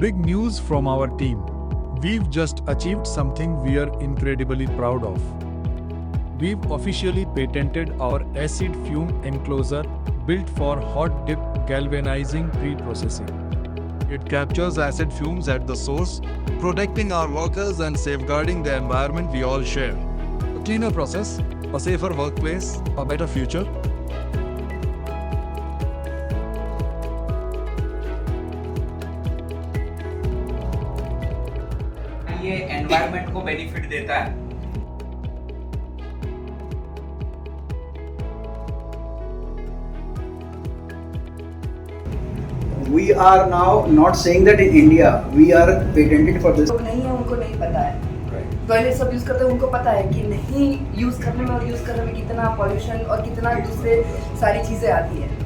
Big news from our team. We've just achieved something we are incredibly proud of. We've officially patented our Acid Fume Enclosure built for hot dip galvanizing pre-processing. It captures acid fumes at the source, protecting our workers and safeguarding the environment we all share. A cleaner process, a safer workplace, a better future. ये environment को benefit देता है। We are now not saying that in India we are patented for this. लोग नहीं है, उनको नहीं पता है। पहले सब यूज करते हैं, उनको पता है कि नहीं यूज करने में और यूज करने में कितना पॉल्यूशन और कितना दूसरे सारी चीजें आती है।